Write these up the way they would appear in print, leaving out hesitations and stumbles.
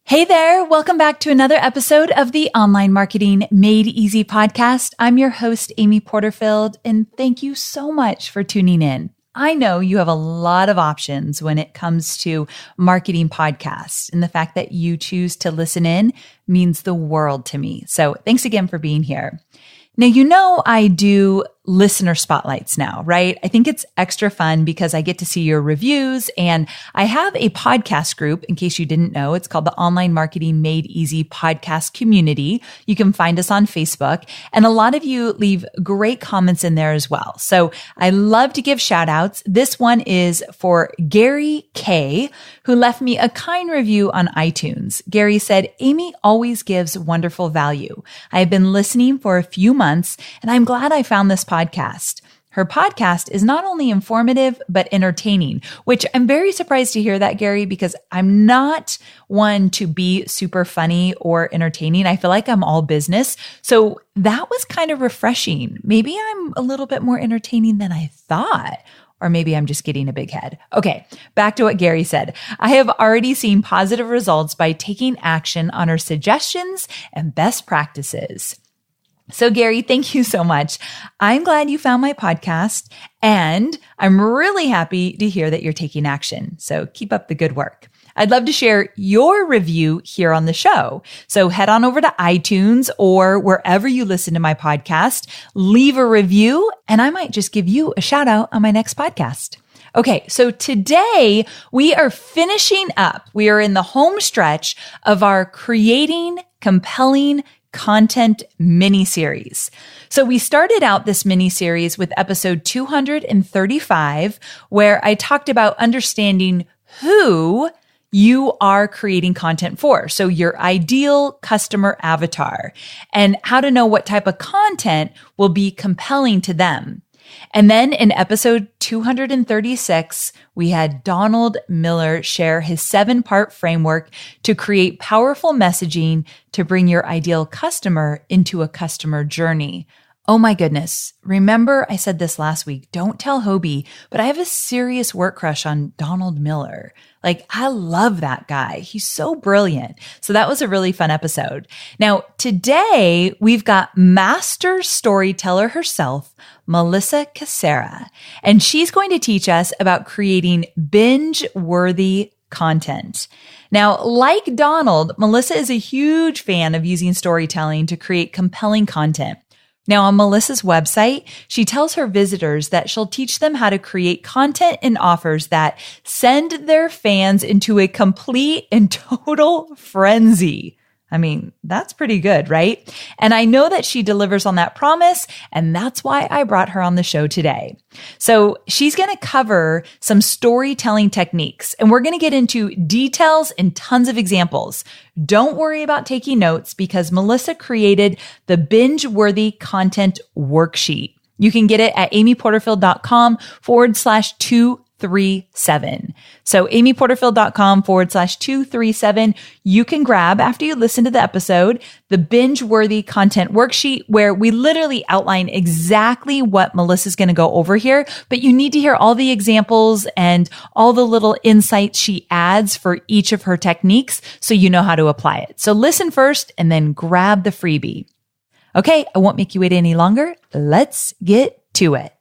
Hey there. Welcome back to another episode of the Online Marketing Made Easy podcast. I'm your host, Amy Porterfield, and thank you so much for tuning in. I know you have a lot of options when it comes to marketing podcasts, and the fact that you choose to listen in means the world to me. So thanks again for being here. Now, you know, I do listener spotlights now, right? I think it's extra fun because I get to see your reviews, and I have a podcast group. In case you didn't know, it's called the Online Marketing Made Easy Podcast Community. You can find us on Facebook, and a lot of you leave great comments in there as well. So I love to give shout outs. This one is for Gary K, who left me a kind review on iTunes. Gary said, Amy always gives wonderful value. I have been listening for a few months, and I'm glad I found this podcast. Her podcast is not only informative, but entertaining, which I'm very surprised to hear that, Gary, because I'm not one to be super funny or entertaining. I feel like I'm all business. So that was kind of refreshing. Maybe I'm a little bit more entertaining than I thought. Or maybe I'm just getting a big head. Okay, back to what Gary said. I have already seen positive results by taking action on her suggestions and best practices. So Gary, thank you so much. I'm glad you found my podcast, and I'm really happy to hear that you're taking action. So keep up the good work. I'd love to share your review here on the show. So head on over to iTunes or wherever you listen to my podcast, leave a review, and I might just give you a shout out on my next podcast. Okay, so today we are finishing up. We are in the home stretch of our Creating Compelling Content mini-series. So we started out this mini-series with episode 235, where I talked about understanding who you are creating content for. So your ideal customer avatar, and how to know what type of content will be compelling to them. And then in episode 236, we had Donald Miller share his 7-part framework to create powerful messaging to bring your ideal customer into a customer journey. Oh my goodness. Remember, I said this last week, don't tell Hobie, but I have a serious work crush on Donald Miller. Like, I love that guy. He's so brilliant. So that was a really fun episode. Now, today we've got master storyteller herself, Melissa Cassera, and she's going to teach us about creating binge-worthy content. Now, like Donald, Melissa is a huge fan of using storytelling to create compelling content. Now, on Melissa's website, she tells her visitors that she'll teach them how to create content and offers that send their fans into a complete and total frenzy. I mean, that's pretty good, right? And I know that she delivers on that promise, and that's why I brought her on the show today. So she's going to cover some storytelling techniques, and we're going to get into details and tons of examples. Don't worry about taking notes because Melissa created the Binge-Worthy Content Worksheet. You can get it at amyporterfield.com/237. So amyporterfield.com/237. You can grab, after you listen to the episode, the Binge-Worthy Content Worksheet, where we literally outline exactly what Melissa's going to go over here, but you need to hear all the examples and all the little insights she adds for each of her techniques so you know how to apply it. So listen first and then grab the freebie. Okay, I won't make you wait any longer. Let's get to it.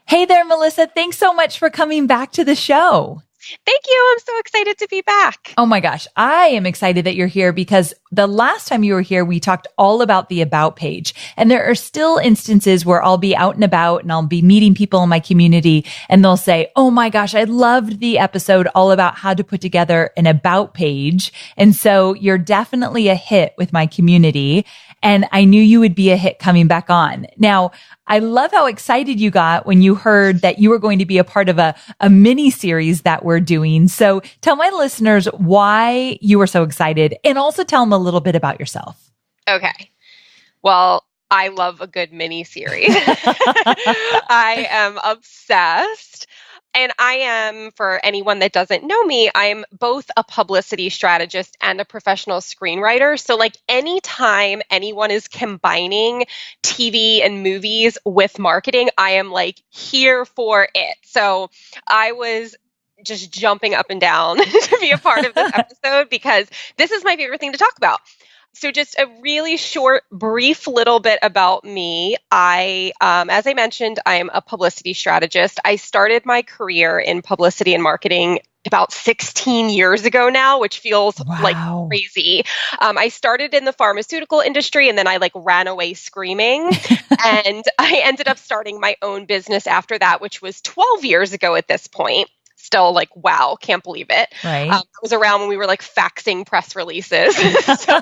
Hey there, Melissa. Thanks so much for coming back to the show. Thank you. I'm so excited to be back. Oh my gosh. I am excited that you're here because the last time you were here, we talked all about the About page. And there are still instances where I'll be out and about and I'll be meeting people in my community and they'll say, oh my gosh, I loved the episode all about how to put together an About page. And so you're definitely a hit with my community. And I knew you would be a hit coming back on. Now, I love how excited you got when you heard that you were going to be a part of a mini series that we're doing. So tell my listeners why you were so excited, and also tell them a little bit about yourself. Okay. Well, I love a good mini series. I am obsessed. And I am, for anyone that doesn't know me, I'm both a publicity strategist and a professional screenwriter. So like anytime anyone is combining TV and movies with marketing, I am like here for it. So I was just jumping up and down to be a part of this episode because this is my favorite thing to talk about. So just a really short, brief little bit about me. As I mentioned, I'm a publicity strategist. I started my career in publicity and marketing about 16 years ago now, which feels like crazy. I started in the pharmaceutical industry and then I ran away screaming. And I ended up starting my own business after that, which was 12 years ago at this point. Still wow, can't believe it. Right. It was around when we were faxing press releases. so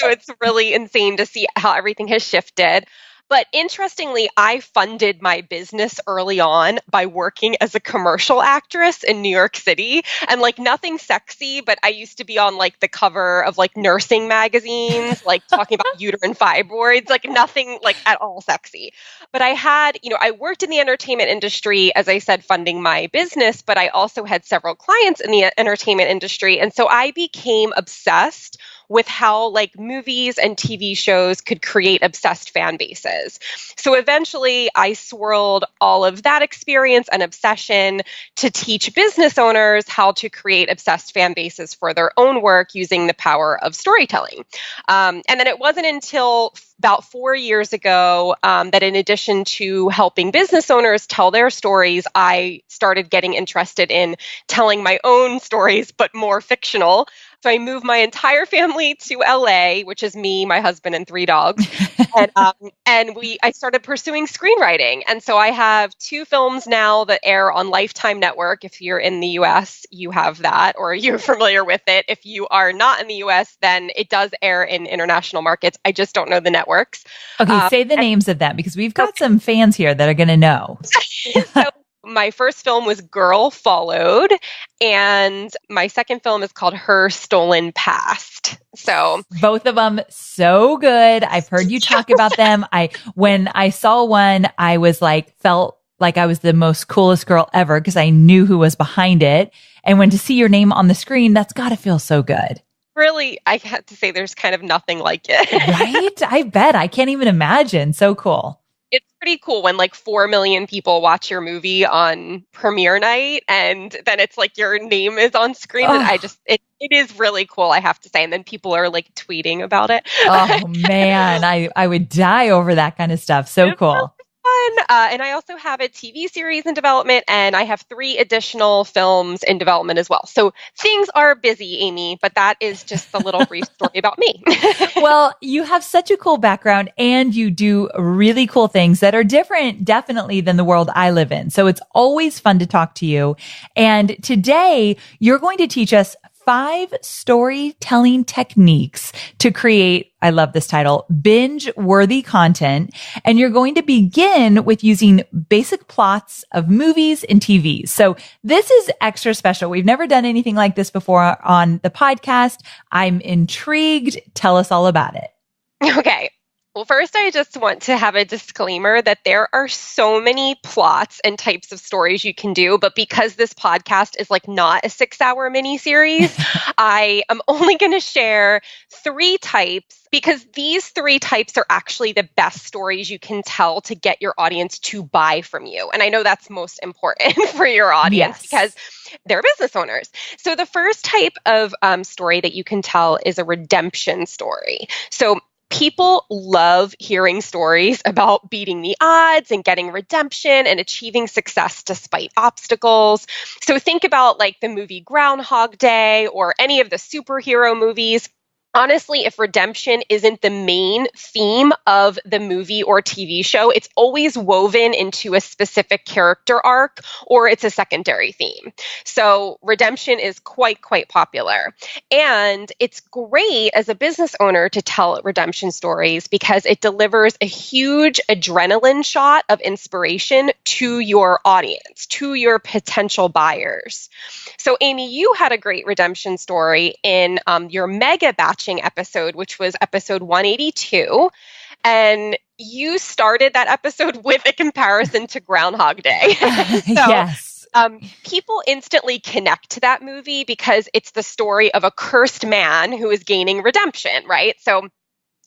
it's really insane to see how everything has shifted. But interestingly, I funded my business early on by working as a commercial actress in New York City. And nothing sexy, but I used to be on the cover of nursing magazines, talking about uterine fibroids, nothing at all sexy. But I had, I worked in the entertainment industry, as I said, funding my business, but I also had several clients in the entertainment industry. And so I became obsessed with how movies and TV shows could create obsessed fan bases. So eventually I swirled all of that experience and obsession to teach business owners how to create obsessed fan bases for their own work using the power of storytelling. And then it wasn't until about 4 years ago that in addition to helping business owners tell their stories, I started getting interested in telling my own stories, but more fictional. So I moved my entire family to LA, which is me, my husband, and 3 dogs. And I started pursuing screenwriting. And so I have 2 films now that air on Lifetime Network. If you're in the US, you have that, or you're familiar with it. If you are not in the US, then it does air in international markets. I just don't know the networks. Okay, say the names of them because we've got some fans here that are going to know. So my first film was Girl Followed, and my second film is called Her Stolen Past. So both of them so good. I've heard you talk about them. When I saw one, I was felt like I was the most coolest girl ever because I knew who was behind it. And when to see your name on the screen, that's got to feel so good. Really, I have to say there's kind of nothing like it. Right? I bet. I can't even imagine. So cool. It's pretty cool when 4 million people watch your movie on premiere night and then it's your name is on screen. Oh. And it is really cool, I have to say. And then people are tweeting about it. Oh man, I would die over that kind of stuff. So cool. Fun. And I also have a TV series in development and I have 3 additional films in development as well. So things are busy, Amy, but that is just a little brief story about me. Well, you have such a cool background and you do really cool things that are different, definitely, than the world I live in. So it's always fun to talk to you. And today you're going to teach us 5 storytelling techniques to create, I love this title, binge-worthy content. And you're going to begin with using basic plots of movies and TVs. So this is extra special. We've never done anything like this before on the podcast. I'm intrigued. Tell us all about it. Okay. Well, first, I just want to have a disclaimer that there are so many plots and types of stories you can do, but because this podcast is not a 6-hour miniseries, I am only going to share 3 types because these 3 types are actually the best stories you can tell to get your audience to buy from you. And I know that's most important for your audience because they're business owners. So the first type of story that you can tell is a redemption story. So people love hearing stories about beating the odds and getting redemption and achieving success despite obstacles. So think about the movie Groundhog Day or any of the superhero movies. Honestly, if redemption isn't the main theme of the movie or TV show, it's always woven into a specific character arc or it's a secondary theme. So redemption is quite popular. And it's great as a business owner to tell redemption stories because it delivers a huge adrenaline shot of inspiration to your audience, to your potential buyers. So Amy, you had a great redemption story in your mega batching episode, which was episode 182. And you started that episode with a comparison to Groundhog Day. Yes. People instantly connect to that movie because it's the story of a cursed man who is gaining redemption, right? So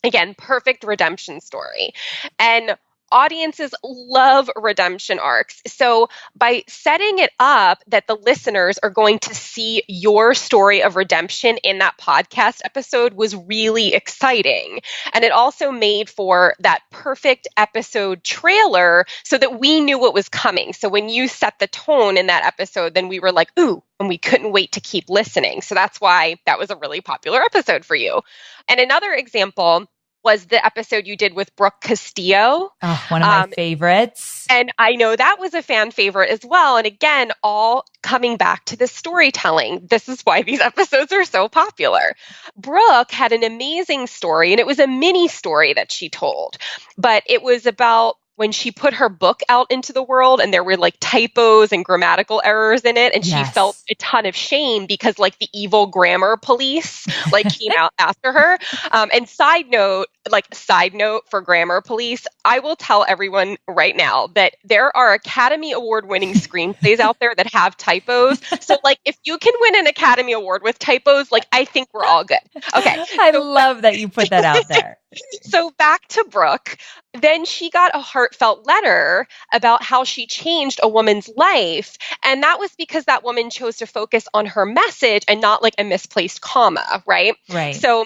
again, perfect redemption story. And Audiences love redemption arcs. So by setting it up that the listeners are going to see your story of redemption in that podcast episode was really exciting. And it also made for that perfect episode trailer so that we knew what was coming. So when you set the tone in that episode, then we were like, ooh, and we couldn't wait to keep listening. So that's why that was a really popular episode for you. And another example was the episode you did with Brooke Castillo. Oh, one of my favorites. And I know that was a fan favorite as well. And again, all coming back to the storytelling. This is why these episodes are so popular. Brooke had an amazing story, and it was a mini story that she told, but it was about when she put her book out into the world and there were like typos and grammatical errors in it. And she felt a ton of shame because like the evil grammar police like came out after her. And side note for grammar police, I will tell everyone right now that there are Academy Award winning screenplays out there that have typos. So like if you can win an Academy Award with typos, like I think we're all good. Okay. I love that you put that out there. So back to Brooke. Then she got a heartfelt letter about how she changed a woman's life. And that was because that woman chose to focus on her message and not like a misplaced comma, right? Right. So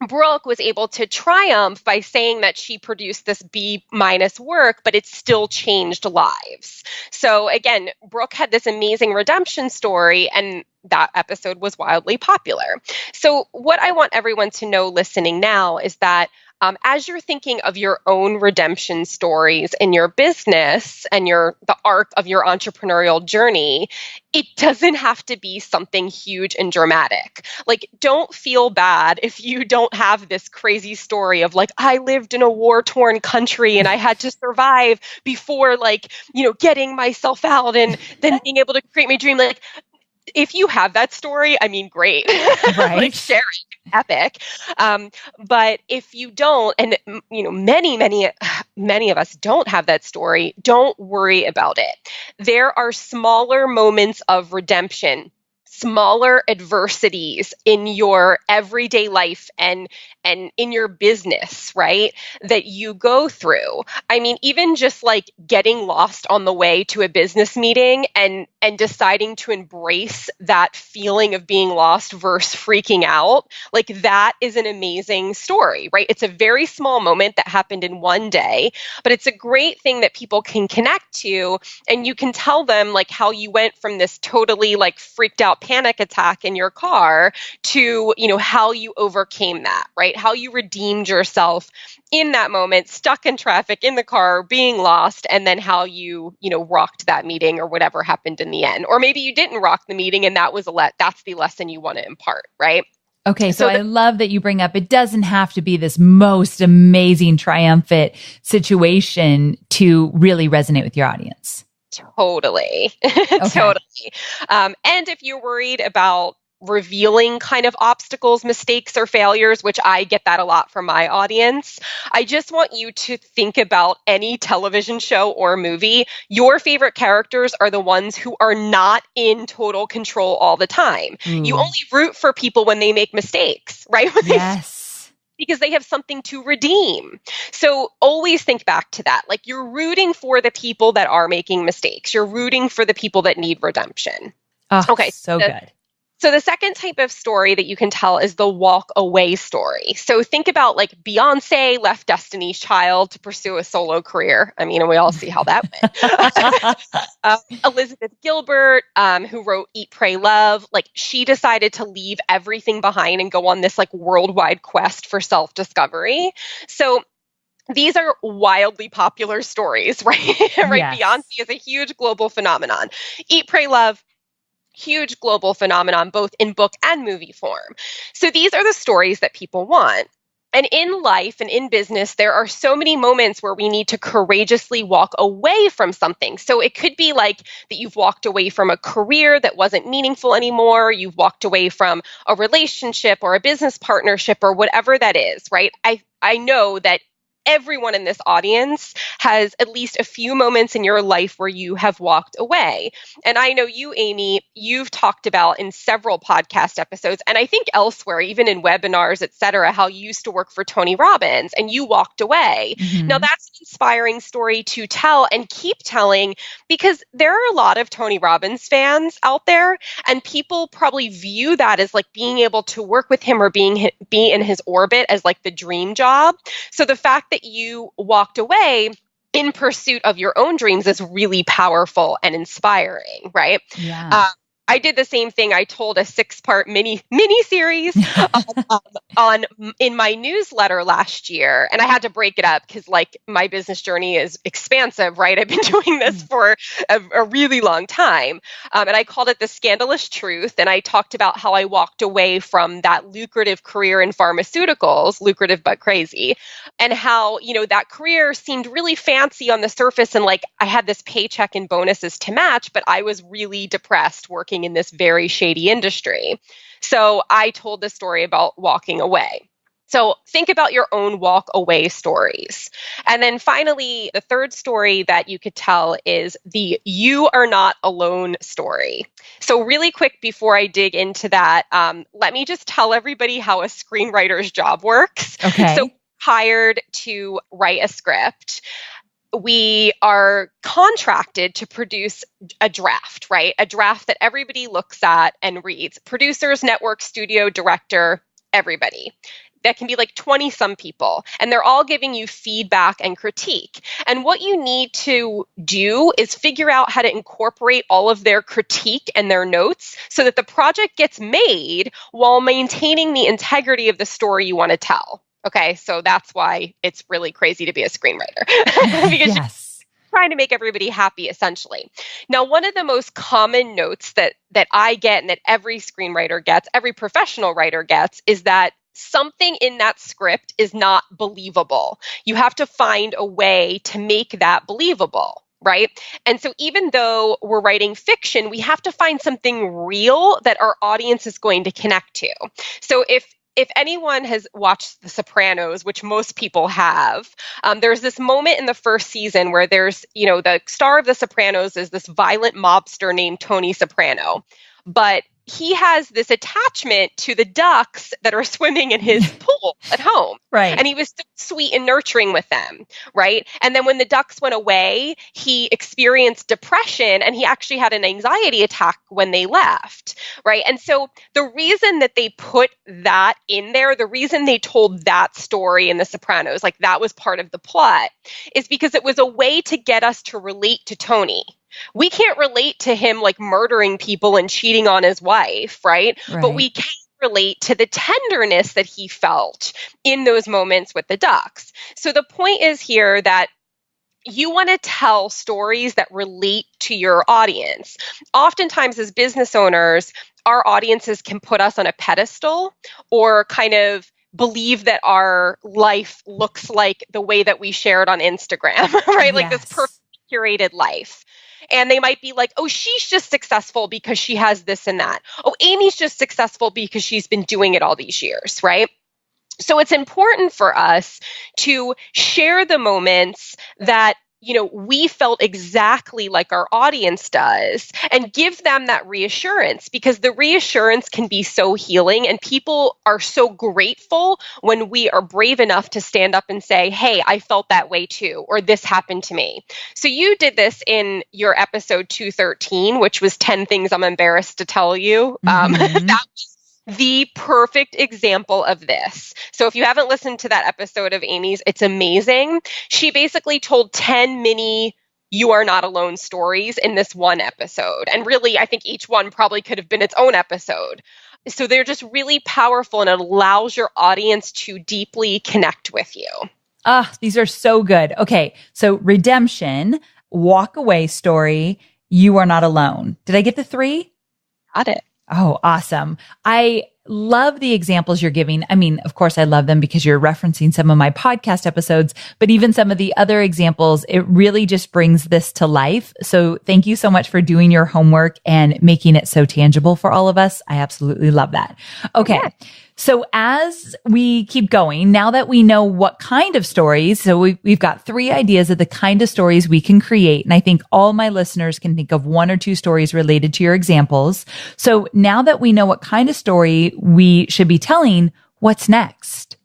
Brooke was able to triumph by saying that she produced this B- work, but it still changed lives. So again, Brooke had this amazing redemption story, and that episode was wildly popular. So what I want everyone to know listening now is that as you're thinking of your own redemption stories in your business and the arc of your entrepreneurial journey, it doesn't have to be something huge and dramatic. Like, don't feel bad if you don't have this crazy story of like, I lived in a war-torn country and I had to survive before getting myself out and then being able to create my dream. Like, if you have that story, I mean, great. Right. Share it. Epic. But if you don't, and many of us don't have that story, don't worry about it. There are smaller moments of redemption, smaller adversities in your everyday life and in your business, right? That you go through. I mean, even just like getting lost on the way to a business meeting and deciding to embrace that feeling of being lost versus freaking out, like that is an amazing story, right? It's a very small moment that happened in one day, but it's a great thing that people can connect to, and you can tell them like how you went from this totally like freaked out panic attack in your car to, how you overcame that, right? How you redeemed yourself in that moment, stuck in traffic, in the car, being lost, and then how you, rocked that meeting or whatever happened in the end. Or maybe you didn't rock the meeting and that was that's the lesson you want to impart, right? Okay, so I love that you bring up, it doesn't have to be this most amazing, triumphant situation to really resonate with your audience. Totally. Totally. And if you're worried about revealing kind of obstacles, mistakes, or failures, which I get that a lot from my audience, I just want you to think about any television show or movie. Your favorite characters are the ones who are not in total control all the time. You only root for people when they make mistakes, right? Yes. Because they have something to redeem. So always think back to that. Like, you're rooting for the people that are making mistakes. You're rooting for the people that need redemption. Oh, okay. So good. So the second type of story that you can tell is the walk away story. So think about like Beyonce left Destiny's Child to pursue a solo career. I mean, and we all see how that went. Elizabeth Gilbert, who wrote Eat, Pray, Love, like she decided to leave everything behind and go on this like worldwide quest for self-discovery. So these are wildly popular stories, right? Right. Yes. Beyonce is a huge global phenomenon. Eat, Pray, Love, huge global phenomenon, both in book and movie form. So these are the stories that people want. And in life and in business, there are so many moments where we need to courageously walk away from something. So it could be like that you've walked away from a career that wasn't meaningful anymore. You've walked away from a relationship or a business partnership or whatever that is, right? I know that everyone in this audience has at least a few moments in your life where you have walked away. And I know you, Amy, you've talked about in several podcast episodes, and I think elsewhere, even in webinars, et cetera, how you used to work for Tony Robbins and you walked away. Now, that's an inspiring story to tell and keep telling, because there are a lot of Tony Robbins fans out there, and people probably view that as like being able to work with him or be in his orbit as like the dream job. So the fact that you walked away in pursuit of your own dreams is really powerful and inspiring, right? Yeah. I did the same thing. I told a 6-part mini series in my newsletter last year, and I had to break it up because like my business journey is expansive, right? I've been doing this for a really long time, and I called it The Scandalous Truth. And I talked about how I walked away from that lucrative career in pharmaceuticals, lucrative but crazy, and how that career seemed really fancy on the surface, and like I had this paycheck and bonuses to match, but I was really depressed working in this very shady industry. So I told the story about walking away. So think about your own walk away stories. And then finally, the third story that you could tell is the "you are not alone" story. So really quick before I dig into that, let me just tell everybody how a screenwriter's job works. Okay. So hired to write a script. We are contracted to produce a draft, right? A draft that everybody looks at and reads. Producers, network, studio, director, everybody. That can be like 20 some people, and they're all giving you feedback and critique. And what you need to do is figure out how to incorporate all of their critique and their notes so that the project gets made while maintaining the integrity of the story you want to tell. Okay, so that's why it's really crazy to be a screenwriter because you're trying to make everybody happy, essentially. Now, one of the most common notes that I get and that every screenwriter gets, every professional writer gets, is that something in that script is not believable. You have to find a way to make that believable. Right? And so even though we're writing fiction, we have to find something real that our audience is going to connect to. So if anyone has watched The Sopranos, which most people have, there's this moment in the first season where there's, the star of The Sopranos is this violent mobster named Tony Soprano. But he has this attachment to the ducks that are swimming in his pool at home. Right. And he was so sweet and nurturing with them. Right. And then when the ducks went away, he experienced depression and he actually had an anxiety attack when they left. Right. And so the reason that they put that in there, the reason they told that story in The Sopranos, like that was part of the plot, is because it was a way to get us to relate to Tony. We can't relate to him like murdering people and cheating on his wife, right? But we can relate to the tenderness that he felt in those moments with the ducks. So the point is here that you want to tell stories that relate to your audience. Oftentimes as business owners, our audiences can put us on a pedestal or kind of believe that our life looks like the way that we share it on Instagram, right? Like this perfect curated life. And they might be like, oh, she's just successful because she has this and that. Oh, Amy's just successful because she's been doing it all these years, right? So it's important for us to share the moments that we felt exactly like our audience does and give them that reassurance, because the reassurance can be so healing and people are so grateful when we are brave enough to stand up and say, hey, I felt that way too, or this happened to me. So you did this in your episode 213, which was 10 things I'm embarrassed to tell you. That was the perfect example of this. So if you haven't listened to that episode of Amy's, it's amazing. She basically told 10 mini "you are not alone" stories in this one episode. And really, I think each one probably could have been its own episode. So they're just really powerful and it allows your audience to deeply connect with you. These are so good. Okay. So redemption, walk away story, you are not alone. Did I get the 3? Got it. Oh, awesome. I love the examples you're giving. I mean, of course, I love them because you're referencing some of my podcast episodes, but even some of the other examples, it really just brings this to life. So thank you so much for doing your homework and making it so tangible for all of us. I absolutely love that. Okay. Yeah. So as we keep going, now that we know what kind of stories, so we've got 3 ideas of the kind of stories we can create. And I think all my listeners can think of 1 or 2 stories related to your examples. So now that we know what kind of story we should be telling, what's next?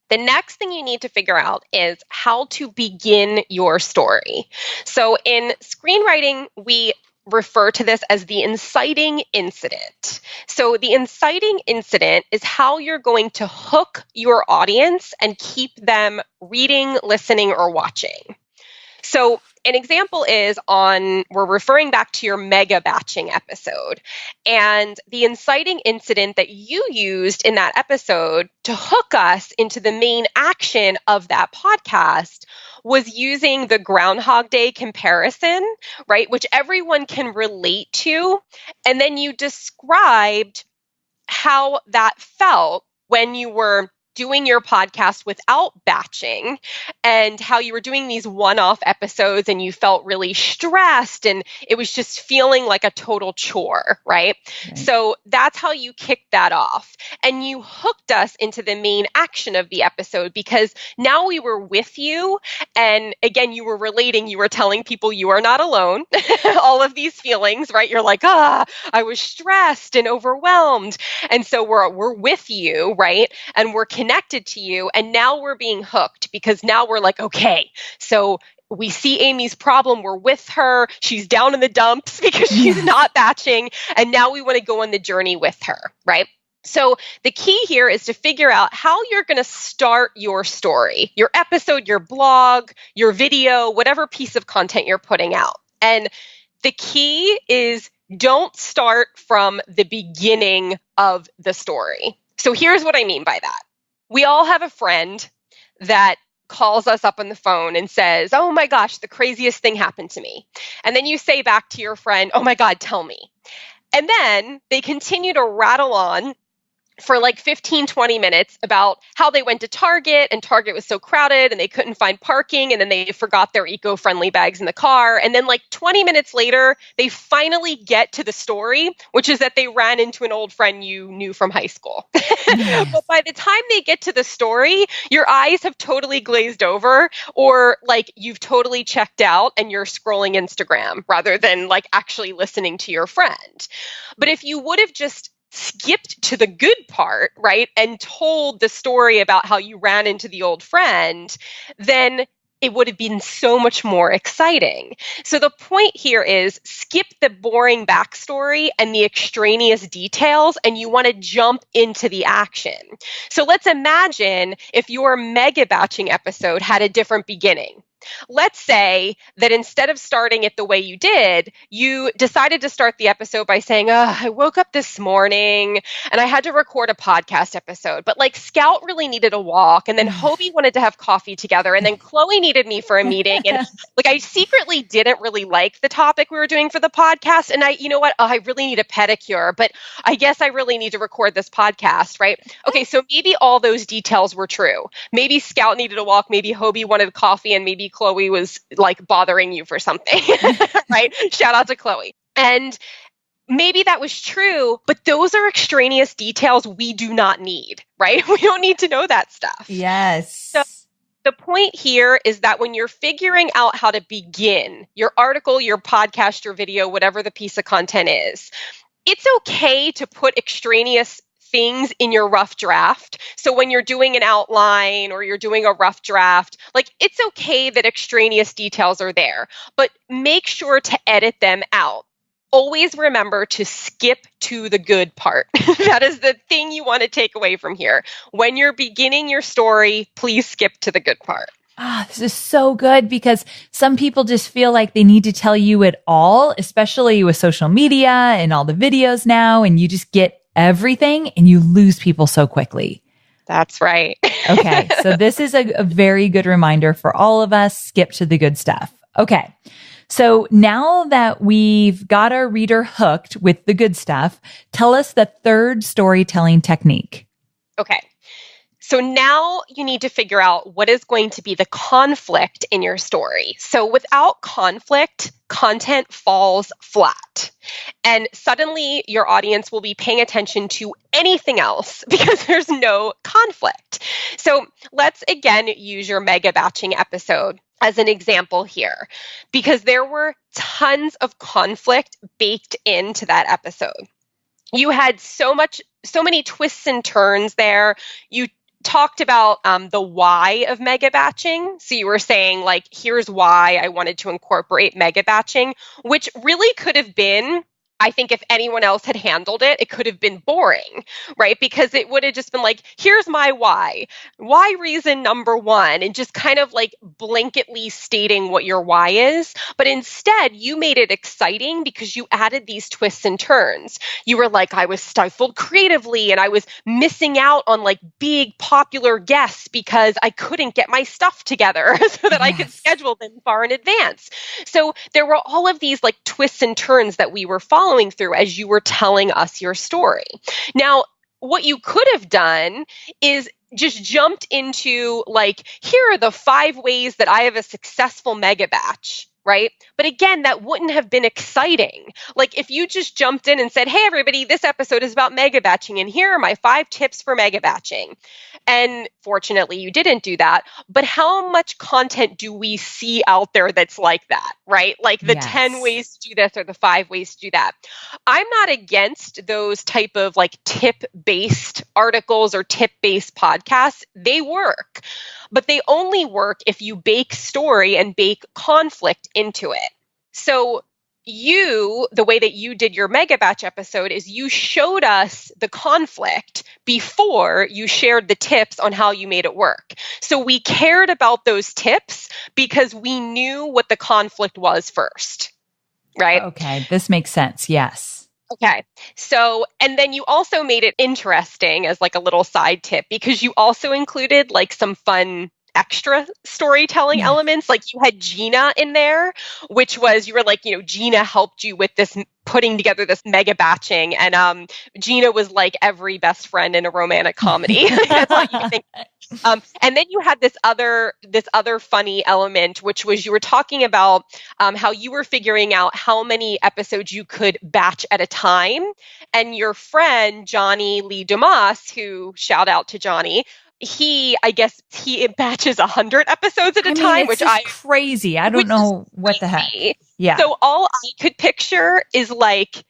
The next thing you need to figure out is how to begin your story. So in screenwriting, we refer to this as the inciting incident. So the inciting incident is how you're going to hook your audience and keep them reading, listening, or watching. So an example is we're referring back to your mega batching episode. And the inciting incident that you used in that episode to hook us into the main action of that podcast was using the Groundhog Day comparison, right? Which everyone can relate to. And then you described how that felt when you were doing your podcast without batching and how you were doing these one-off episodes and you felt really stressed and it was just feeling like a total chore, right? So that's how you kicked that off. And you hooked us into the main action of the episode because now we were with you. And again, you were relating, you were telling people you are not alone. All of these feelings, right? You're like, I was stressed and overwhelmed. And so we're with you, right? And we're connected to you. And now we're being hooked because now we're like, okay, so we see Amy's problem. We're with her. She's down in the dumps because she's not batching. And now we want to go on the journey with her, right? So the key here is to figure out how you're going to start your story, your episode, your blog, your video, whatever piece of content you're putting out. And the key is don't start from the beginning of the story. So here's what I mean by that. We all have a friend that calls us up on the phone and says, oh my gosh, the craziest thing happened to me. And then you say back to your friend, oh my God, tell me. And then they continue to rattle on for like 15, 20 minutes about how they went to Target and Target was so crowded and they couldn't find parking and then they forgot their eco-friendly bags in the car. And then like 20 minutes later, they finally get to the story, which is that they ran into an old friend you knew from high school. Yes. But by the time they get to the story, your eyes have totally glazed over or like you've totally checked out and you're scrolling Instagram rather than like actually listening to your friend. But if you would have just skipped to the good part, right, and told the story about how you ran into the old friend, then it would have been so much more exciting. So the point here is skip the boring backstory and the extraneous details, and you want to jump into the action. So let's imagine if your mega batching episode had a different beginning. Let's say that instead of starting it the way you did, you decided to start the episode by saying, I woke up this morning and I had to record a podcast episode, but like Scout really needed a walk and then Hobie wanted to have coffee together and then Chloe needed me for a meeting. And like, I secretly didn't really like the topic we were doing for the podcast. And you know what? I really need a pedicure, but I guess I really need to record this podcast, right? Okay. So maybe all those details were true. Maybe Scout needed a walk. Maybe Hobie wanted coffee and maybe Chloe was like bothering you for something, right? Shout out to Chloe. And maybe that was true, but those are extraneous details we do not need, right? We don't need to know that stuff. Yes. So the point here is that when you're figuring out how to begin your article, your podcast, your video, whatever the piece of content is, it's okay to put extraneous things in your rough draft. So when you're doing an outline or you're doing a rough draft, like it's okay that extraneous details are there, but make sure to edit them out. Always remember to skip to the good part. That is the thing you want to take away from here. When you're beginning your story, please skip to the good part. This is so good because some people just feel like they need to tell you it all, especially with social media and all the videos now, and you just get everything and you lose people so quickly. That's right. Okay. So this is a very good reminder for all of us. Skip to the good stuff. Okay. So now that we've got our reader hooked with the good stuff, tell us the third storytelling technique. Okay. So now you need to figure out what is going to be the conflict in your story. So without conflict, content falls flat. And suddenly your audience will be paying attention to anything else because there's no conflict. So let's again use your mega batching episode as an example here, because there were tons of conflict baked into that episode. You had so many twists and turns there. You talked about the why of mega batching. So you were saying like, here's why I wanted to incorporate mega batching, which really could have been, I think if anyone else had handled it, it could have been boring, right? Because it would have just been like, here's my why reason number one, and just kind of like blanketly stating what your why is. But instead, you made it exciting because you added these twists and turns. You were like, I was stifled creatively and I was missing out on like big popular guests because I couldn't get my stuff together so that I could schedule them far in advance. So there were all of these like twists and turns that we were following through as you were telling us your story. Now, what you could have done is just jumped into like, here are the 5 ways that I have a successful mega batch, right? But again, that wouldn't have been exciting. Like if you just jumped in and said, hey, everybody, this episode is about mega batching, and here are my 5 tips for mega batching. And fortunately, you didn't do that. But how much content do we see out there that's like that, right? Like the 10 ways to do this or the 5 ways to do that. I'm not against those type of like tip-based articles or tip-based podcasts. They work. But they only work if you bake story and bake conflict into it. So the way that you did your mega batch episode is you showed us the conflict before you shared the tips on how you made it work. So we cared about those tips because we knew what the conflict was first, right? Okay, this makes sense. Yes. Okay. So, and then you also made it interesting as like a little side tip because you also included like some fun extra storytelling elements. Like you had Gina in there, which was, you were like, Gina helped you with this, putting together this mega batching. And Gina was like every best friend in a romantic comedy. That's all you can think. And then you had this other funny element, which was you were talking about how you were figuring out how many episodes you could batch at a time. And your friend, Johnny Lee Dumas, who shout out to Johnny, I guess he batches 100 episodes at a time, which is crazy. I don't know what the heck. Yeah. So all I could picture is like,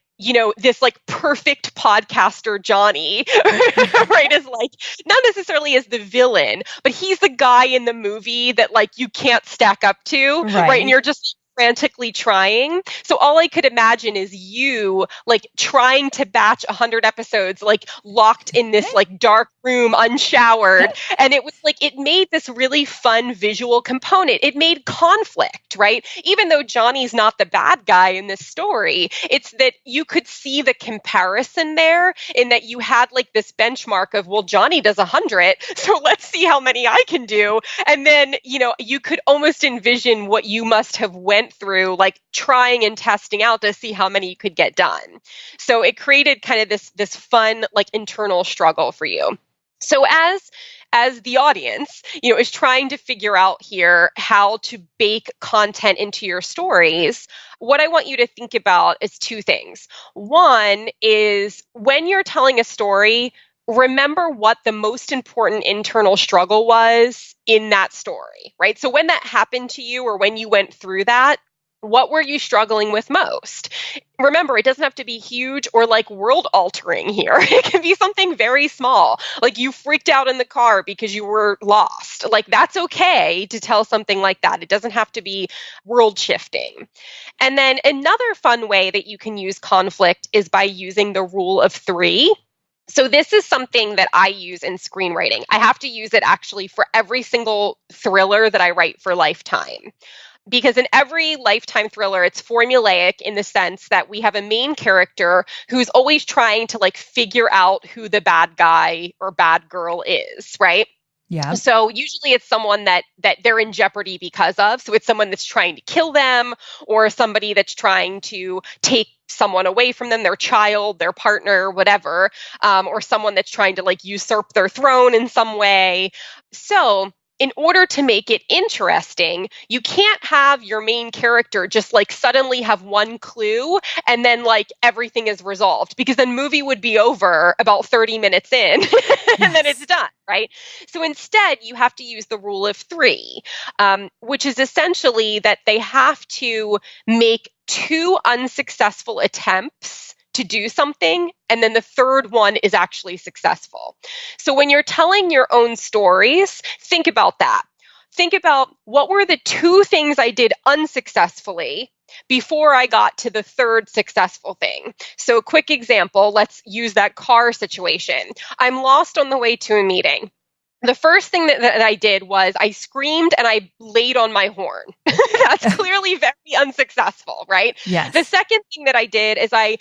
this like perfect podcaster Johnny, right? Is like not necessarily as the villain, but he's the guy in the movie that like you can't stack up to, right? And you're just frantically trying. So all I could imagine is you like trying to batch 100 episodes, like locked in this like dark room, unshowered. And it was like, it made this really fun visual component. It made conflict, right? Even though Johnny's not the bad guy in this story, it's that you could see the comparison there in that you had like this benchmark of, well, Johnny does 100. So let's see how many I can do. And then, you could almost envision what you must have went through, like trying and testing out to see how many you could get done. So it created kind of this fun, like internal struggle for you. So as the audience, is trying to figure out here how to bake content into your stories, what I want you to think about is 2 things. One is when you're telling a story, remember what the most important internal struggle was in that story, right? So when that happened to you or when you went through that, what were you struggling with most? Remember, it doesn't have to be huge or like world altering here. It can be something very small. Like you freaked out in the car because you were lost. Like that's okay to tell something like that. It doesn't have to be world shifting. And then another fun way that you can use conflict is by using the rule of 3. So this is something that I use in screenwriting. I have to use it actually for every single thriller that I write for Lifetime. Because in every Lifetime thriller, it's formulaic in the sense that we have a main character who's always trying to like figure out who the bad guy or bad girl is, right? Yeah. So usually it's someone that they're in jeopardy because of. So it's someone that's trying to kill them, or somebody that's trying to take someone away from them, their child, their partner, whatever, or someone that's trying to like usurp their throne in some way. So in order to make it interesting, you can't have your main character just like suddenly have one clue and then like everything is resolved, because then movie would be over about 30 minutes in and then it's done, right? So instead, you have to use the rule of three, which is essentially that they have to make 2 unsuccessful attempts to do something, and then the third one is actually successful. So when you're telling your own stories, think about that. Think about what were the 2 things I did unsuccessfully before I got to the third successful thing. So a quick example, let's use that car situation. I'm lost on the way to a meeting. The first thing that I did was I screamed and I laid on my horn. That's clearly very unsuccessful, right? Yes. The second thing that I did is I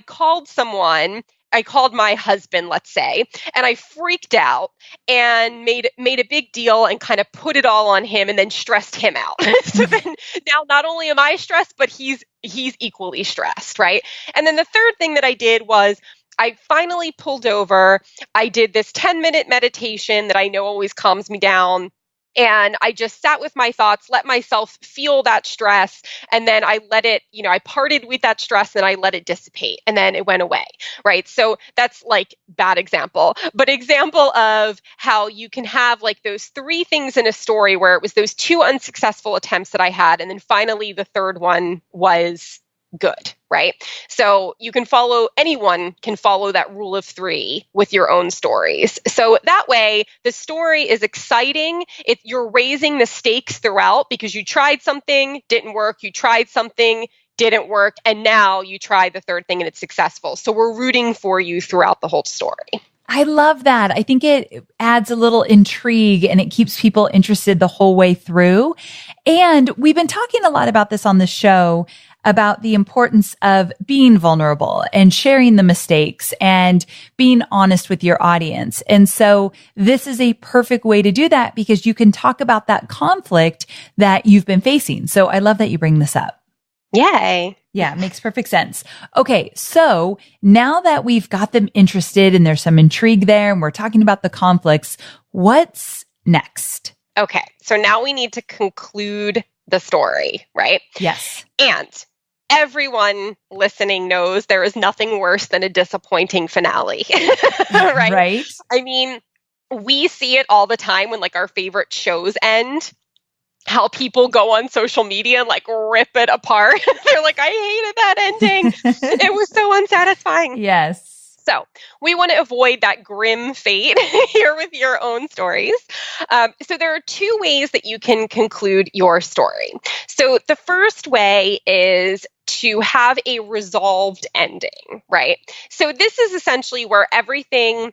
called someone. I called my husband, let's say, and I freaked out and made a big deal and kind of put it all on him and then stressed him out. So then now not only am I stressed, but he's equally stressed, right? And then the third thing that I did was I finally pulled over. I did this 10-minute meditation that I know always calms me down. And I just sat with my thoughts, let myself feel that stress. And then I let it, I parted with that stress and I let it dissipate. And then it went away, right? So that's like bad example. But example of how you can have like those 3 things in a story where it was those 2 unsuccessful attempts that I had. And then finally the third one was good, right? So anyone can follow that rule of 3 with your own stories. So that way the story is exciting. You're raising the stakes throughout because you tried something, didn't work. You tried something, didn't work. And now you try the third thing and it's successful. So we're rooting for you throughout the whole story. I love that. I think it adds a little intrigue and it keeps people interested the whole way through. And we've been talking a lot about this on the show, about the importance of being vulnerable and sharing the mistakes and being honest with your audience. And so this is a perfect way to do that because you can talk about that conflict that you've been facing. So I love that you bring this up. Yay. Yeah, it makes perfect sense. Okay, so now that we've got them interested and there's some intrigue there and we're talking about the conflicts, what's next? Okay, so now we need to conclude the story, right? Yes. And everyone listening knows there is nothing worse than a disappointing finale, right? Right. I mean, we see it all the time when like our favorite shows end. How people go on social media and like rip it apart. They're like, I hated that ending. It was so unsatisfying. Yes. So we want to avoid that grim fate here with your own stories. So there are 2 ways that you can conclude your story. So the first way is to have a resolved ending, right? So this is essentially where everything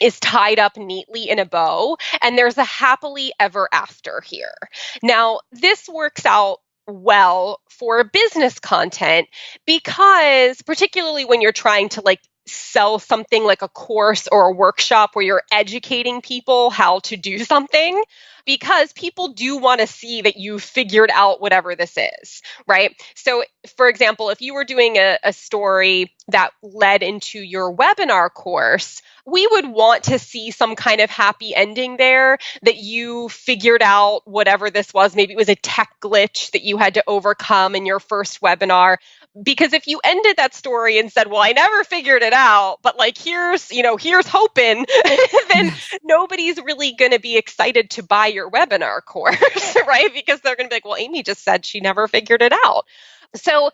is tied up neatly in a bow, and there's a happily ever after here. Now, this works out well for business content because particularly when you're trying to like sell something like a course or a workshop where you're educating people how to do something, because people do want to see that you figured out whatever this is, right? So for example, if you were doing a story that led into your webinar course, we would want to see some kind of happy ending there, that you figured out whatever this was. Maybe it was a tech glitch that you had to overcome in your first webinar. Because if you ended that story and said, well, I never figured it out, but like, here's hoping, then nobody's really going to be excited to buy your webinar course, right? Because they're going to be like, well, Amy just said she never figured it out. So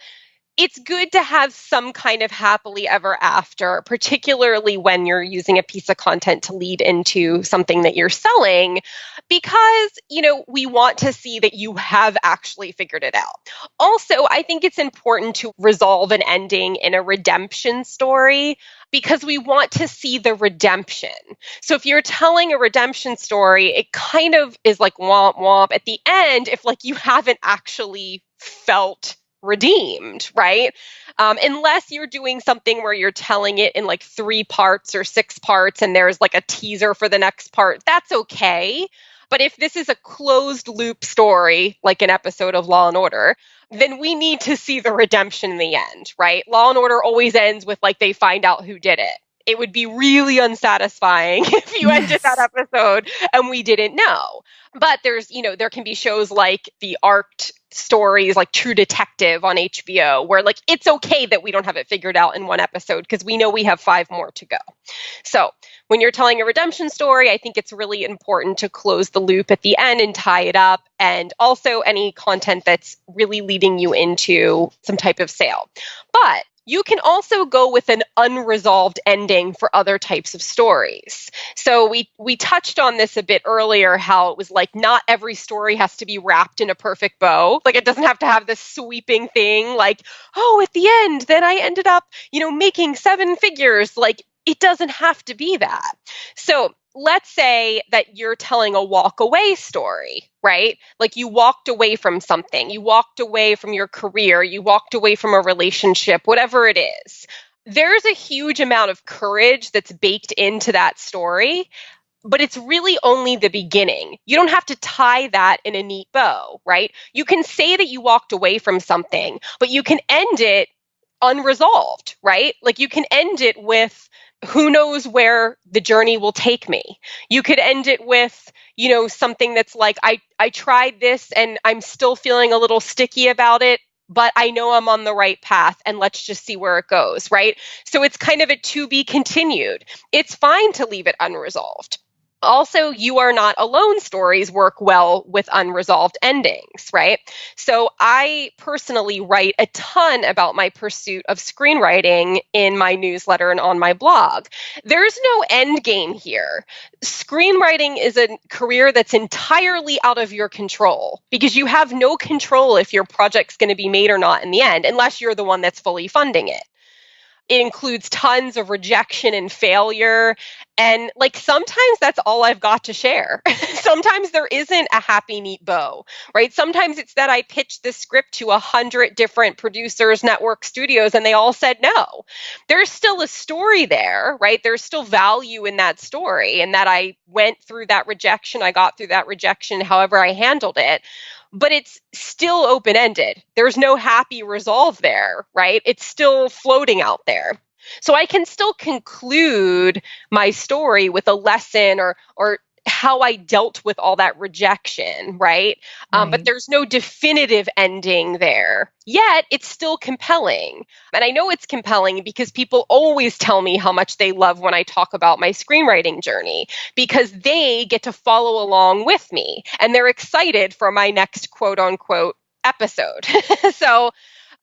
it's good to have some kind of happily ever after, particularly when you're using a piece of content to lead into something that you're selling, because, we want to see that you have actually figured it out. Also, I think it's important to resolve an ending in a redemption story because we want to see the redemption. So if you're telling a redemption story, it kind of is like womp womp at the end if like you haven't actually felt redeemed, right? Unless you're doing something where you're telling it in like 3 parts or 6 parts and there's like a teaser for the next part, that's okay. But if this is a closed loop story, like an episode of Law and Order, then we need to see the redemption in the end, right? Law and Order always ends with like they find out who did it. It would be really unsatisfying if you ended that episode and we didn't know. But there can be shows like the arced stories, like True Detective on HBO, where like it's okay that we don't have it figured out in one episode because we know we have 5 more to go. So when you're telling a redemption story, I think it's really important to close the loop at the end and tie it up. And also any content that's really leading you into some type of sale. But you can also go with an unresolved ending for other types of stories. So we touched on this a bit earlier, how it was like not every story has to be wrapped in a perfect bow. Like it doesn't have to have this sweeping thing like, oh, at the end, then I ended up, making 7 figures. Like it doesn't have to be that. So let's say that you're telling a walk away story, right? Like you walked away from something, you walked away from your career, you walked away from a relationship, whatever it is. There's a huge amount of courage that's baked into that story, but it's really only the beginning. You don't have to tie that in a neat bow, right? You can say that you walked away from something, but you can end it unresolved, right? Like you can end it with who knows where the journey will take me. You could end it with, something that's like, I tried this and I'm still feeling a little sticky about it, but I know I'm on the right path and let's just see where it goes, right? So it's kind of a to be continued. It's fine to leave it unresolved. Also, you are not alone stories work well with unresolved endings, right? So I personally write a ton about my pursuit of screenwriting in my newsletter and on my blog. There's no end game here. Screenwriting is a career that's entirely out of your control because you have no control if your project's going to be made or not in the end, unless you're the one that's fully funding it. It includes tons of rejection and failure. And like sometimes that's all I've got to share. Sometimes there isn't a happy, neat bow, right? Sometimes it's that I pitched this script to 100 different producers, network studios, and they all said no. There's still a story there, right? There's still value in that story and that I went through that rejection. I got through that rejection, however I handled it. But it's still open-ended. There's no happy resolve there, right? It's still floating out there. So I can still conclude my story with a lesson or how I dealt with all that rejection, right? But there's no definitive ending there. Yet it's still compelling. And I know it's compelling because people always tell me how much they love when I talk about my screenwriting journey because they get to follow along with me and they're excited for my next quote unquote episode. So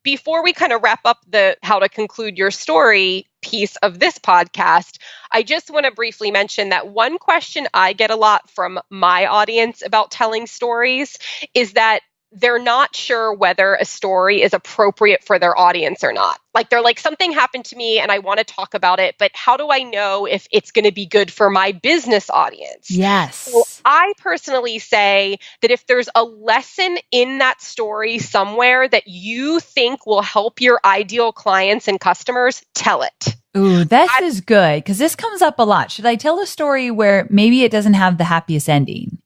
before we kind of wrap up the how to conclude your story piece of this podcast, I just want to briefly mention that one question I get a lot from my audience about telling stories is that they're not sure whether a story is appropriate for their audience or not. Like they're like, something happened to me and I want to talk about it, but how do I know if it's going to be good for my business audience? Yes. So I personally say that if there's a lesson in that story somewhere that you think will help your ideal clients and customers, tell it. Ooh, this is good because this comes up a lot. Should I tell a story where maybe it doesn't have the happiest ending?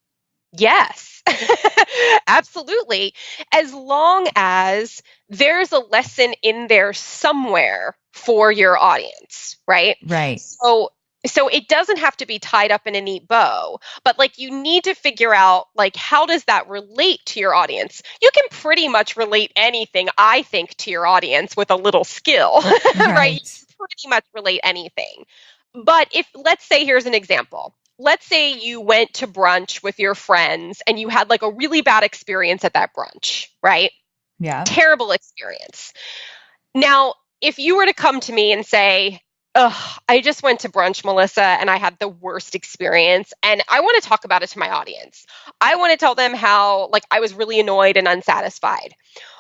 Yes. Absolutely. As long as there's a lesson in there somewhere for your audience, right? Right. So it doesn't have to be tied up in a neat bow, but like you need to figure out like how does that relate to your audience? You can pretty much relate anything, I think, to your audience with a little skill, right? You can pretty much relate anything. But if, let's say, here's an example. Let's say you went to brunch with your friends and you had like a really bad experience at that brunch, right? Yeah. Terrible experience. Now, if you were to come to me and say, I just went to brunch, Melissa, and I had the worst experience, and I want to talk about it to my audience. I want to tell them how like I was really annoyed and unsatisfied.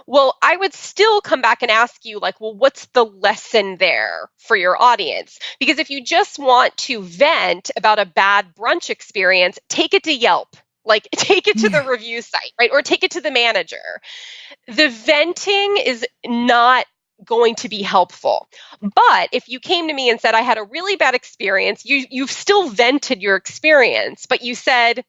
Well, I would still come back and ask you like, well, what's the lesson there for your audience? Because if you just want to vent about a bad brunch experience, take it to Yelp. Like take it to the review site, right? Or take it to the manager. The venting is not going to be helpful. But if you came to me and said, I had a really bad experience, you've still vented your experience, but you said,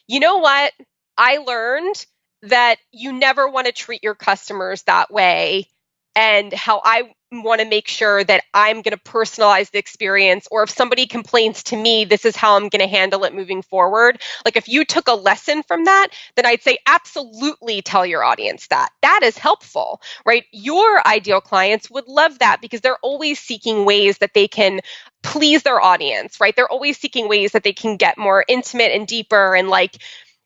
you know what? I learned that you never want to treat your customers that way, and how I want to make sure that I'm going to personalize the experience, or if somebody complains to me, this is how I'm going to handle it moving forward. Like if you took a lesson from that, then I'd say absolutely tell your audience that. That is helpful, right? Your ideal clients would love that because they're always seeking ways that they can please their audience, right? They're always seeking ways that they can get more intimate and deeper and like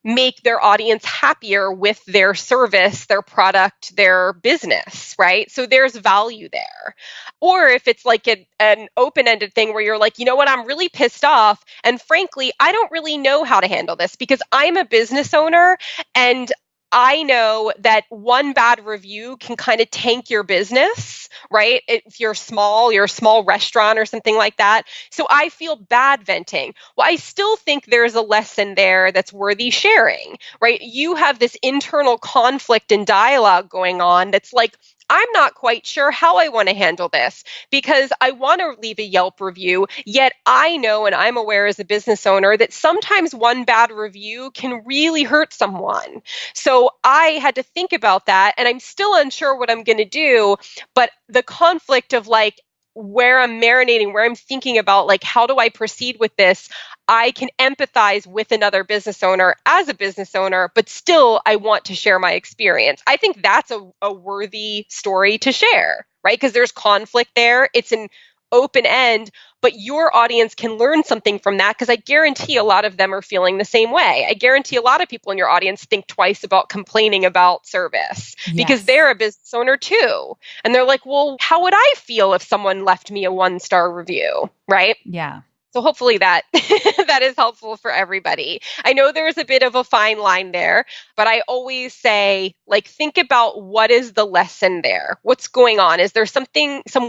make their audience happier with their service, their product, their business, right? So there's value there. Or if it's like an open-ended thing where you're like, you know what, I'm really pissed off. And frankly, I don't really know how to handle this because I'm a business owner and I know that one bad review can kind of tank your business, right? If you're a small restaurant or something like that. So I feel bad venting. Well, I still think there's a lesson there that's worthy sharing, right? You have this internal conflict and dialogue going on that's like, I'm not quite sure how I want to handle this because I want to leave a Yelp review, yet I know and I'm aware as a business owner that sometimes one bad review can really hurt someone. So I had to think about that and I'm still unsure what I'm going to do, but the conflict of like, where I'm marinating, where I'm thinking about like, how do I proceed with this? I can empathize with another business owner as a business owner, but still I want to share my experience. I think that's a worthy story to share, right? Because there's conflict there. It's an open end, but your audience can learn something from that because I guarantee a lot of them are feeling the same way. I guarantee a lot of people in your audience think twice about complaining about service because they're a business owner too. And they're like, well, how would I feel if someone left me a 1-star review, right? Yeah. So hopefully that that is helpful for everybody. I know there's a bit of a fine line there, but I always say, like, think about what is the lesson there? What's going on? Is there some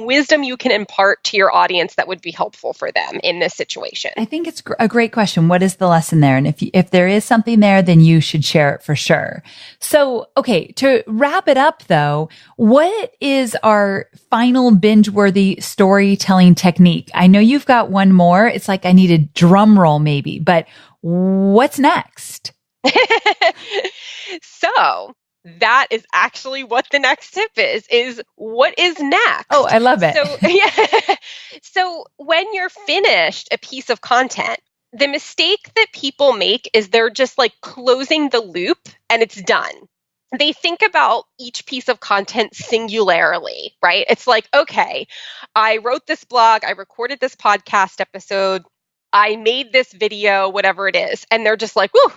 wisdom you can impart to your audience that would be helpful for them in this situation? I think it's a great question. What is the lesson there? And if there is something there, then you should share it for sure. So, okay, to wrap it up though, what is our final binge-worthy storytelling technique? I know you've got one more. It's like I need a drum roll maybe, but what's next? So that is actually what the next tip is what is next? Oh, I love it. So, yeah. So when you're finished a piece of content, the mistake that people make is they're just like closing the loop and it's done. They think about each piece of content singularly, right? It's like, okay, I wrote this blog, I recorded this podcast episode, I made this video, whatever it is. And they're just like, whew,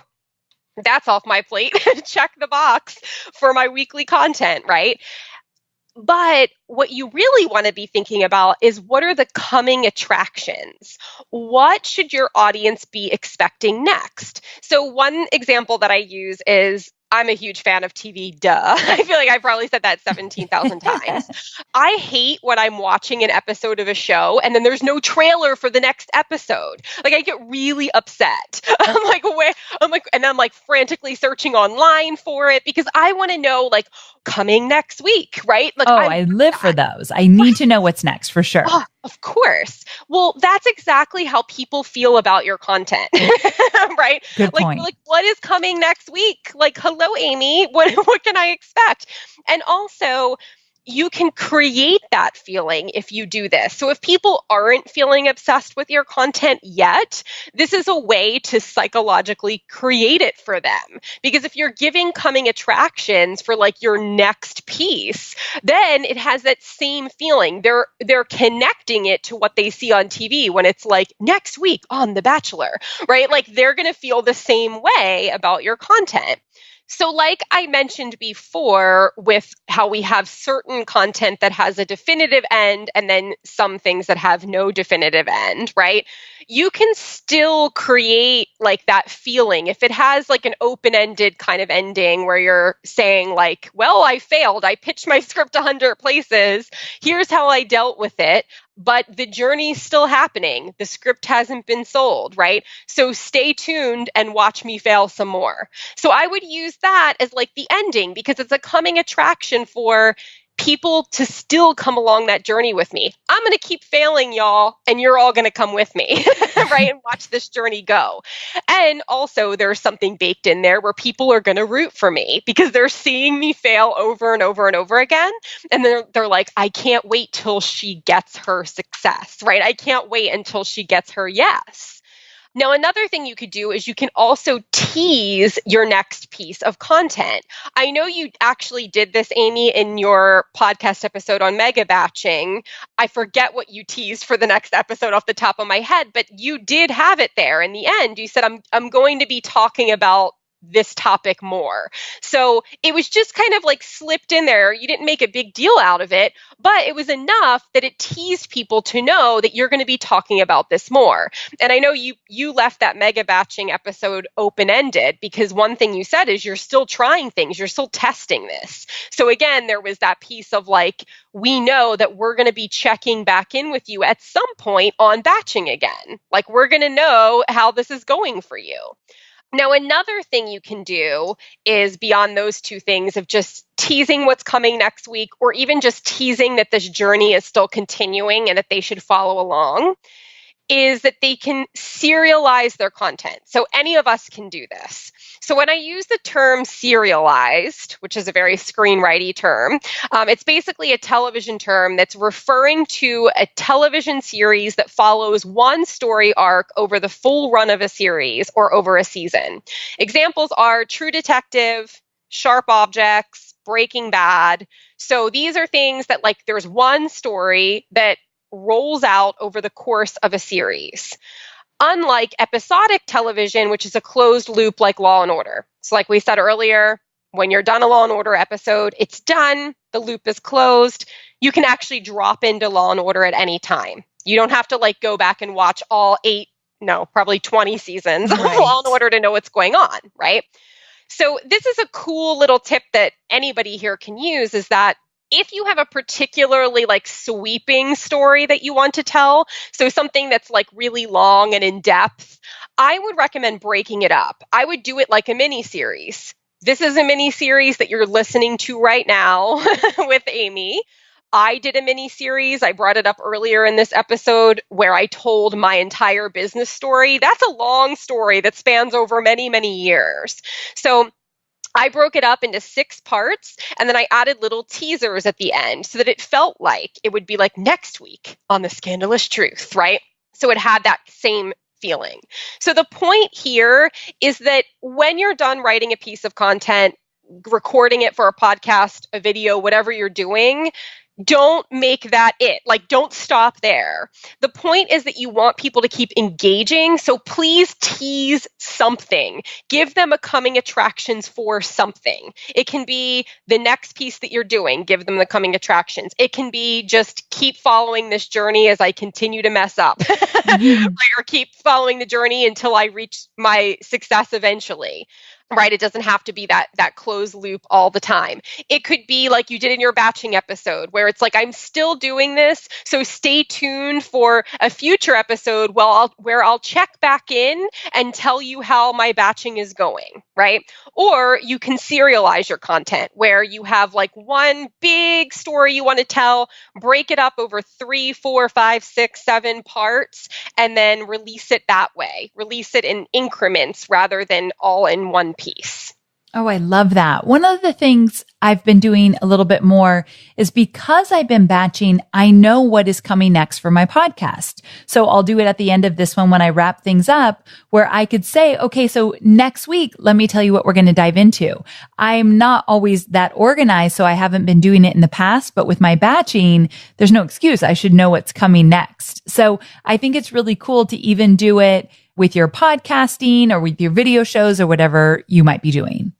that's off my plate. Check the box for my weekly content, right? But what you really want to be thinking about is what are the coming attractions? What should your audience be expecting next? So one example that I use is I'm a huge fan of TV, duh. I feel like I probably said that 17,000 times. I hate when I'm watching an episode of a show and then there's no trailer for the next episode. Like I get really upset. I'm like frantically searching online for it because I want to know like coming next week, right? Like I live for those. I need to know what's next for sure. Oh, of course. Well, that's exactly how people feel about your content, right? Good point. Like what is coming next week? Like, hello, Amy, what can I expect? And also, you can create that feeling if you do this. So if people aren't feeling obsessed with your content yet, this is a way to psychologically create it for them. Because if you're giving coming attractions for like your next piece, then it has that same feeling. They're connecting it to what they see on TV when it's like next week on The Bachelor, right? Like they're going to feel the same way about your content. So like I mentioned before with how we have certain content that has a definitive end and then some things that have no definitive end, right? You can still create like that feeling. If it has like an open-ended kind of ending where you're saying like, well, I failed. I pitched my script 100 places. Here's how I dealt with it. but the journey's still happening. The script hasn't been sold, right? So stay tuned and watch me fail some more. So I would use that as like the ending, because it's a coming attraction for people to still come along that journey with me. I'm going to keep failing, y'all, and you're all going to come with me, right? And watch this journey go. And also there's something baked in there where people are going to root for me because they're seeing me fail over and over and over again. And they're like, I can't wait till she gets her success, right? I can't wait until she gets her yes. Now, another thing you could do is you can also tease your next piece of content. I know you actually did this, Amy, in your podcast episode on mega batching. I forget what you teased for the next episode off the top of my head, but you did have it there in the end. You said, I'm going to be talking about this topic more. So it was just kind of like slipped in there. You didn't make a big deal out of it, but it was enough that it teased people to know that you're going to be talking about this more. And I know you left that mega batching episode open-ended because one thing you said is you're still trying things, you're still testing this. So again, there was that piece of like, we know that we're going to be checking back in with you at some point on batching again. Like we're going to know how this is going for you. Now, another thing you can do is beyond those two things of just teasing what's coming next week, or even just teasing that this journey is still continuing and that they should follow along, is that they can serialize their content. So any of us can do this. So when I use the term serialized, which is a very screenwriting term, it's basically a television term that's referring to a television series that follows one story arc over the full run of a series or over a season. Examples are True Detective, Sharp Objects, Breaking Bad. So these are things that like there's one story that rolls out over the course of a series. Unlike episodic television, which is a closed loop like Law and Order. So like we said earlier, when you're done a Law and Order episode, it's done, the loop is closed. You can actually drop into Law and Order at any time. You don't have to like go back and watch all probably 20 seasons of Law and Order to know what's going on, right? So this is a cool little tip that anybody here can use, is that if you have a particularly like sweeping story that you want to tell, so something that's like really long and in depth, I would recommend breaking it up. I would do it like a mini series. This is a mini series that you're listening to right now with Amy. I did a mini series. I brought it up earlier in this episode where I told my entire business story. That's a long story that spans over many, many years. So I broke it up into 6 parts, and then I added little teasers at the end so that it felt like it would be like next week on The Scandalous Truth, right? So it had that same feeling. So the point here is that when you're done writing a piece of content, recording it for a podcast, a video, whatever you're doing, don't make that it. Like, don't stop there. The point is that you want people to keep engaging. So please tease something. Give them a coming attractions for something. It can be the next piece that you're doing. Give them the coming attractions. It can be just keep following this journey as I continue to mess up. Or keep following the journey until I reach my success eventually. Right? It doesn't have to be that closed loop all the time. It could be like you did in your batching episode where it's like, I'm still doing this. So stay tuned for a future episode where I'll check back in and tell you how my batching is going, right? Or you can serialize your content where you have like one big story you want to tell, break it up over 3, 4, 5, 6, 7 parts, and then release it that way. Release it in increments rather than all in one piece. Oh, I love that. One of the things I've been doing a little bit more is because I've been batching, I know what is coming next for my podcast. So I'll do it at the end of this one when I wrap things up, where I could say, okay, so next week, let me tell you what we're going to dive into. I'm not always that organized, so I haven't been doing it in the past, but with my batching, there's no excuse. I should know what's coming next. So I think it's really cool to even do it with your podcasting or with your video shows or whatever you might be doing.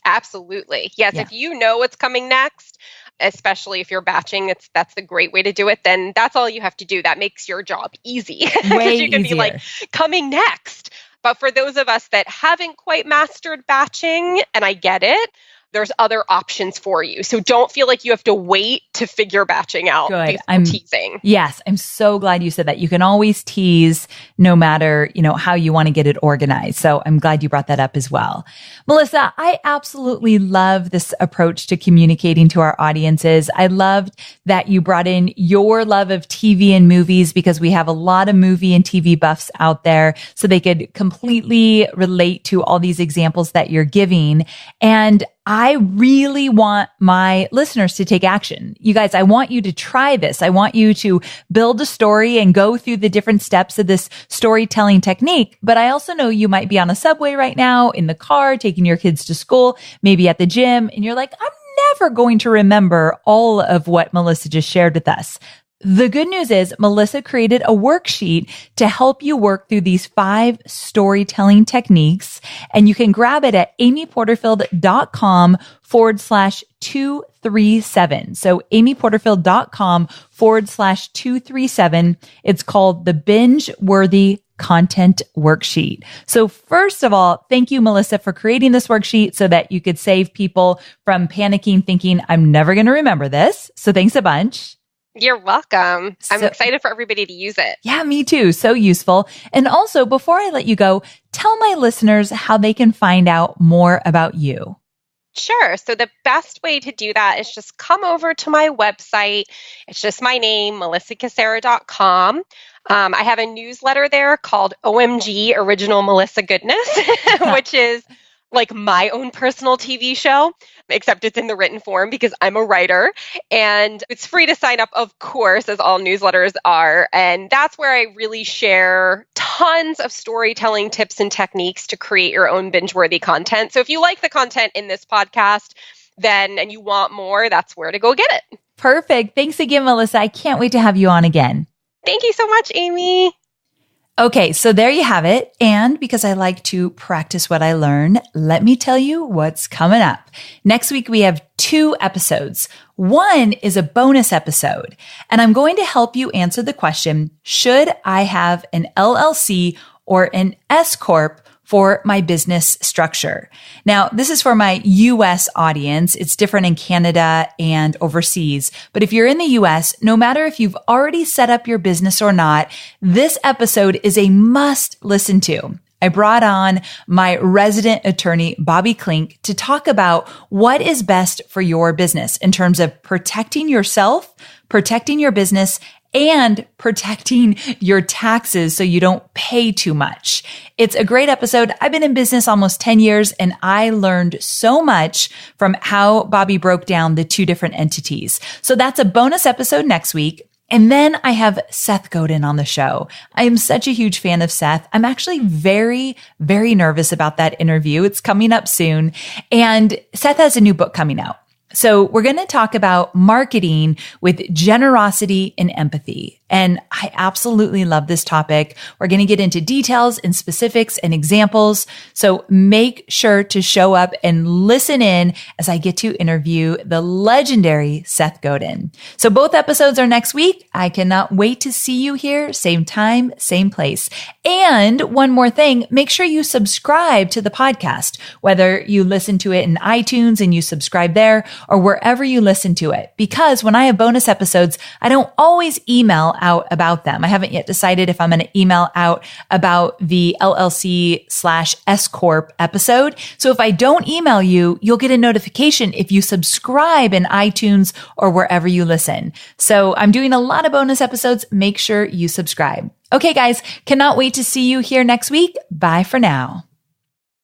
Absolutely. Yes. Yeah. If you know what's coming next, especially if you're batching, that's the great way to do it. Then that's all you have to do. That makes your job easy. Way you can easier. Be like, coming next. But for those of us that haven't quite mastered batching, and I get it, there's other options for you. So don't feel like you have to wait to figure batching out. Good. I'm teasing. Yes. I'm so glad you said that. You can always tease no matter, how you want to get it organized. So I'm glad you brought that up as well. Melissa, I absolutely love this approach to communicating to our audiences. I loved that you brought in your love of TV and movies, because we have a lot of movie and TV buffs out there, so they could completely relate to all these examples that you're giving. And I really want my listeners to take action. You guys, I want you to try this. I want you to build a story and go through the different steps of this storytelling technique. But I also know you might be on a subway right now, in the car, taking your kids to school, maybe at the gym, and you're like, I'm never going to remember all of what Melissa just shared with us. The good news is Melissa created a worksheet to help you work through these 5 storytelling techniques, and you can grab it at amyporterfield.com/237. So amyporterfield.com/237. It's called the Binge-Worthy Content Worksheet. So first of all, thank you, Melissa, for creating this worksheet so that you could save people from panicking, thinking, I'm never going to remember this. So thanks a bunch. You're welcome. I'm excited for everybody to use it. Yeah, me too. So useful. And also, before I let you go, tell my listeners how they can find out more about you. Sure. So the best way to do that is just come over to my website. It's just my name, melissacassera.com. I have a newsletter there called OMG Original Melissa Goodness, which is like my own personal TV show, except it's in the written form because I'm a writer, and it's free to sign up, of course, as all newsletters are. And that's where I really share tons of storytelling tips and techniques to create your own binge-worthy content. So if you like the content in this podcast, and you want more, that's where to go get it. Perfect. Thanks again, Melissa. I can't wait to have you on again. Thank you so much, Amy. Okay, so there you have it. And because I like to practice what I learn, let me tell you what's coming up. Next week, we have 2 episodes. One is a bonus episode, and I'm going to help you answer the question, should I have an LLC or an S Corp for my business structure? Now, this is for my US audience. It's different in Canada and overseas. But if you're in the US, no matter if you've already set up your business or not, this episode is a must listen to. I brought on my resident attorney, Bobby Klink, to talk about what is best for your business in terms of protecting yourself, protecting your business, and protecting your taxes so you don't pay too much. It's a great episode. I've been in business almost 10 years, and I learned so much from how Bobby broke down the 2 different entities. So that's a bonus episode next week. And then I have Seth Godin on the show. I am such a huge fan of Seth. I'm actually very, very nervous about that interview. It's coming up soon. And Seth has a new book coming out. So we're going to talk about marketing with generosity and empathy. And I absolutely love this topic. We're going to get into details and specifics and examples. So make sure to show up and listen in as I get to interview the legendary Seth Godin. So both episodes are next week. I cannot wait to see you here. Same time, same place. And one more thing, make sure you subscribe to the podcast, whether you listen to it in iTunes and you subscribe there or wherever you listen to it. Because when I have bonus episodes, I don't always email out about them. I haven't yet decided if I'm going to email out about the LLC/S Corp episode. So if I don't email you, you'll get a notification if you subscribe in iTunes or wherever you listen. So I'm doing a lot of bonus episodes. Make sure you subscribe. Okay, guys, cannot wait to see you here next week. Bye for now.